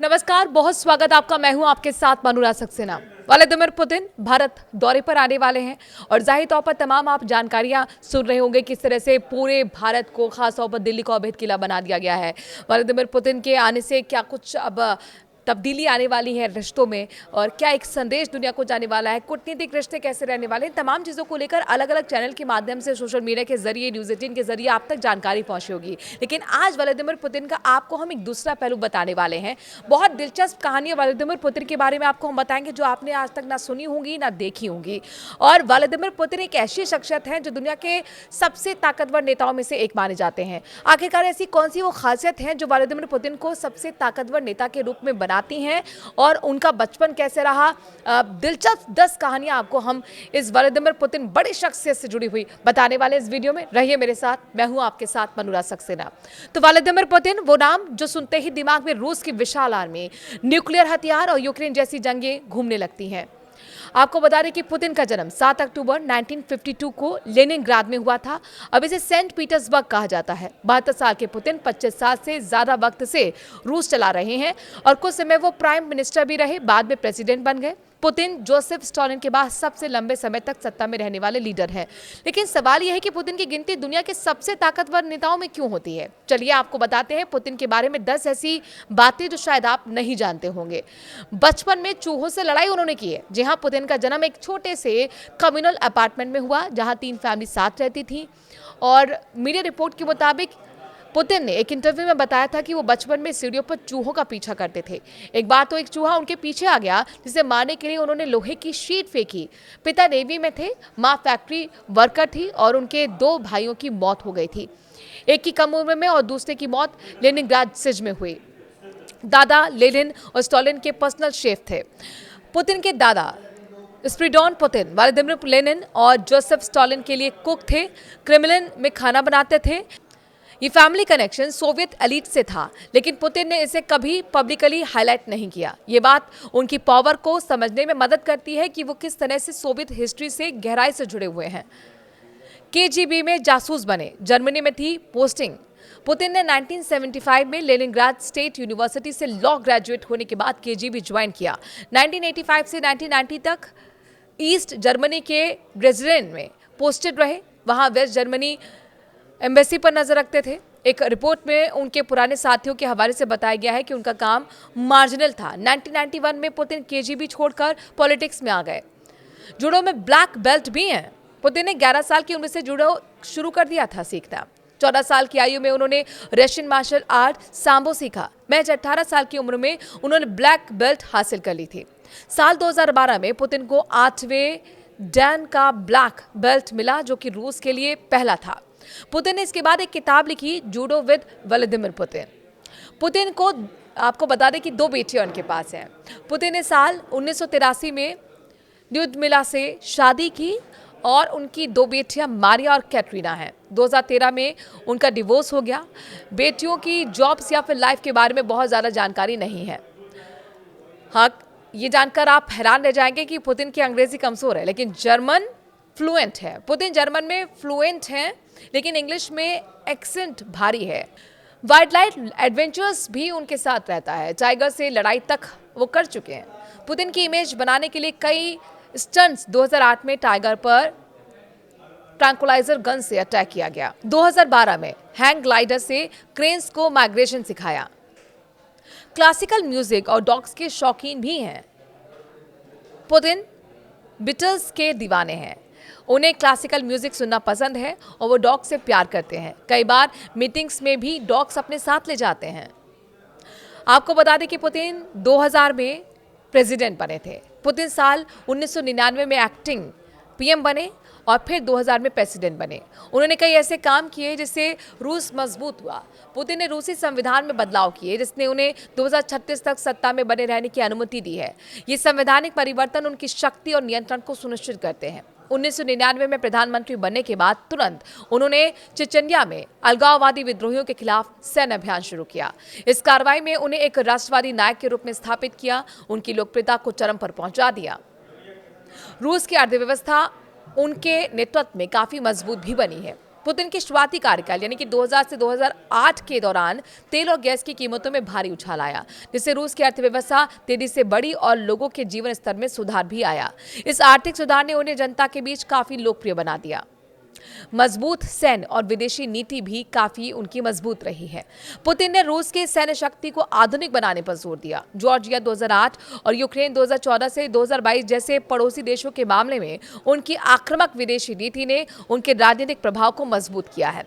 नमस्कार, बहुत स्वागत आपका। मैं हूं आपके साथ अनुराग सक्सेना। व्लादिमीर पुतिन भारत दौरे पर आने वाले हैं और जाहिर तौर पर तमाम आप जानकारियां सुन रहे होंगे किस तरह से पूरे भारत को, खास तौर पर दिल्ली को अवैध किला बना दिया गया है। व्लादिमीर पुतिन के आने से क्या कुछ अब तब्दीली आने वाली है रिश्तों में, और क्या एक संदेश दुनिया को जाने वाला है, कूटनीतिक रिश्ते कैसे रहने वाले हैं, तमाम चीज़ों को लेकर अलग अलग चैनल के माध्यम से, सोशल मीडिया के जरिए, न्यूज़ 18 के जरिए आप तक जानकारी पहुंची होगी। लेकिन आज व्लादिमीर पुतिन का आपको हम एक दूसरा पहलू बताने वाले हैं। बहुत दिलचस्प कहानी है व्लादिमीर पुतिन के बारे में आपको हम बताएंगे जो आपने आज तक ना सुनी होंगी ना देखी होंगी। और व्लादिमीर पुतिन एक ऐसी शख्सियत है जो दुनिया के सबसे ताकतवर नेताओं में से एक माने जाते हैं। आखिरकार ऐसी कौन सी वो खासियत है जो व्लादिमीर पुतिन को सबसे ताकतवर नेता के रूप में बनाती हैं, और उनका बचपन कैसे रहा। दिलचस्प 10 कहानियां आपको हम इस व्लादिमीर पुतिन बड़ी शख्सियत से जुड़ी हुई बताने वाले इस वीडियो में। रहिए मेरे साथ, मैं हूं आपके साथ अनुराग सक्सेना। तो व्लादिमीर पुतिन, वो नाम जो सुनते ही दिमाग में रूस की विशाल आर्मी, न्यूक्लियर हथियार और यूक्रेन जैसी जंगें घूमने लगती हैं। आपको बता दें कि पुतिन का जन्म 7 अक्टूबर 1952 को लेनिनग्राद में हुआ था। अब इसे सेंट पीटर्सबर्ग कहा जाता है। 72 साल के पुतिन 25 साल से ज्यादा वक्त से रूस चला रहे हैं और कुछ समय वो प्राइम मिनिस्टर भी रहे, बाद में प्रेसिडेंट बन गए। पुतिन जोसेफ स्टालिन के बाद सबसे लंबे समय तक सत्ता में रहने वाले लीडर हैं। लेकिन सवाल यह है कि पुतिन की गिनती दुनिया के सबसे ताकतवर नेताओं में क्यों होती है। चलिए आपको बताते हैं पुतिन के बारे में 10 ऐसी बातें जो शायद आप नहीं जानते होंगे। बचपन में चूहों से लड़ाई उन्होंने की है। जी हाँ, पुतिन का जन्म एक छोटे से कम्युनल अपार्टमेंट में हुआ जहां 3 फैमिली साथ रहती थी। और मीडिया रिपोर्ट के मुताबिक पुतिन ने एक इंटरव्यू में बताया था कि वो बचपन में सीढ़ियों पर चूहों का पीछा करते थे। एक बार तो एक चूहा उनके पीछे आ गया जिसे मारने के लिए उन्होंने लोहे की शीट फेंकी। पिता नेवी में थे, माँ फैक्ट्री वर्कर थी और उनके 2 भाइयों की मौत हो गई थी। एक की कम उम्र में और दूसरे की मौत लेनिनग्राद सिज में हुई। दादा लेनिन और स्टालिन के पर्सनल शेफ थे। पुतिन के दादा स्प्रिडॉन पुतिन व्लादिमीर लेनिन और जोसेफ स्टालिन के लिए कुक थे, क्रेमलिन में खाना बनाते थे। ये फैमिली कनेक्शन सोवियत एलीट से था, लेकिन पुतिन ने इसे कभी पब्लिकली हाईलाइट नहीं किया। ये बात उनकी पावर को समझने में मदद करती है कि वो किस तरह से सोवियत हिस्ट्री से गहराई से जुड़े हुए हैं। केजीबी में जासूस बने, जर्मनी में थी पोस्टिंग। पुतिन ने 1975 में लेनिनग्राद स्टेट यूनिवर्सिटी से लॉ ग्रेजुएट होने के बाद केजीबी ज्वाइन किया। 1985 से 1990 तक ईस्ट जर्मनी के ड्रेसडेन में पोस्टेड रहे। वहां वेस्ट जर्मनी एम्बेसी पर नजर रखते थे। एक रिपोर्ट में उनके पुराने साथियों के हवाले से बताया गया है कि उनका काम मार्जिनल था। 1991 में पुतिन केजीबी छोड़कर पॉलिटिक्स में आ गए। जूडो में ब्लैक बेल्ट भी हैं। पुतिन ने 11 साल की उम्र से जूडो शुरू कर दिया था सीखना। 14 साल की आयु में उन्होंने रशियन मार्शल आर्ट सांबो सीखा। महज 18 साल की उम्र में उन्होंने ब्लैक बेल्ट हासिल कर ली थी। साल 2012 में पुतिन को 8वें डैन का ब्लैक बेल्ट मिला, जो कि रूस के लिए पहला था। पुतिन ने इसके बाद एक किताब लिखी, judo with Vladimir Putin. Putin को आपको बता दें कि 2 बेटियां उनके पास हैं। पुतिन ने साल 1983 में ल्यूडमिला से शादी की और उनकी 2 बेटियां मारिया और कैटरीना हैं। 2013 में उनका डिवोर्स हो गया। बेटियों की जॉब्स या फिर लाइफ के बारे में बहुत ज़्यादा जानकारी नहीं है। हाँ, ये जानकर आप हैरान रह जाएंगे कि पुतिन की अंग्रेजी कमज़ोर है, लेकिन जर्मन फ्लुएंट है। पुतिन जर्मन में फ्लुएंट हैं, लेकिन इंग्लिश में एक्सेंट भारी है। वाइल्ड लाइफ एडवेंचर्स भी उनके साथ रहता है। टाइगर से लड़ाई तक वो कर चुके हैं। पुतिन की इमेज बनाने के लिए कई स्टंट्स 2008 में टाइगर पर ट्रैंकुलाइजर गन से अटैक किया गया। 2012 में हैंग ग्लाइडर से क्रेन्स को माइग्रेशन सिखाया। क्लासिकल म्यूजिक और डॉग्स के शौकीन भी हैं। पुतिन बीटल्स के दीवाने हैं। उन्हें क्लासिकल म्यूजिक सुनना पसंद है और वो डॉग से प्यार करते हैं। कई बार मीटिंग्स में भी डॉग्स अपने साथ ले जाते हैं। आपको बता दें कि पुतिन 2000 में प्रेसिडेंट बने थे। पुतिन साल 1999 में एक्टिंग पीएम बने और फिर 2000 में प्रेसिडेंट बने। उन्होंने कई ऐसे काम किए जिससे रूस मजबूत हुआ। पुतिन ने रूसी संविधान में बदलाव किए जिसने उन्हें 2036 तक सत्ता में बने रहने की अनुमति दी है। ये संवैधानिक परिवर्तन उनकी शक्ति और नियंत्रण को सुनिश्चित करते हैं। 1999 में प्रधानमंत्री बनने के बाद तुरंत उन्होंने चेचन्या में अलगाववादी विद्रोहियों के खिलाफ सैन्य अभियान शुरू किया। इस कार्रवाई में उन्हें एक राष्ट्रवादी नायक के रूप में स्थापित किया, उनकी लोकप्रियता को चरम पर पहुंचा दिया। रूस की अर्थव्यवस्था उनके नेतृत्व में काफी मजबूत भी बनी है। पुतिन के शुरुआती कार्यकाल यानी कि 2000 से 2008 के दौरान तेल और गैस की कीमतों में भारी उछाल आया, जिससे रूस की अर्थव्यवस्था तेजी से बढ़ी और लोगों के जीवन स्तर में सुधार भी आया। इस आर्थिक सुधार ने उन्हें जनता के बीच काफी लोकप्रिय बना दिया। मजबूत सैन्य और विदेशी नीति भी काफी उनकी मजबूत रही है। पुतिन ने रूस की सैन्य शक्ति को आधुनिक बनाने पर जोर दिया। जॉर्जिया 2008 और यूक्रेन 2014 से 2022 जैसे पड़ोसी देशों के मामले में उनकी आक्रामक विदेशी नीति ने उनके राजनीतिक प्रभाव को मजबूत किया है।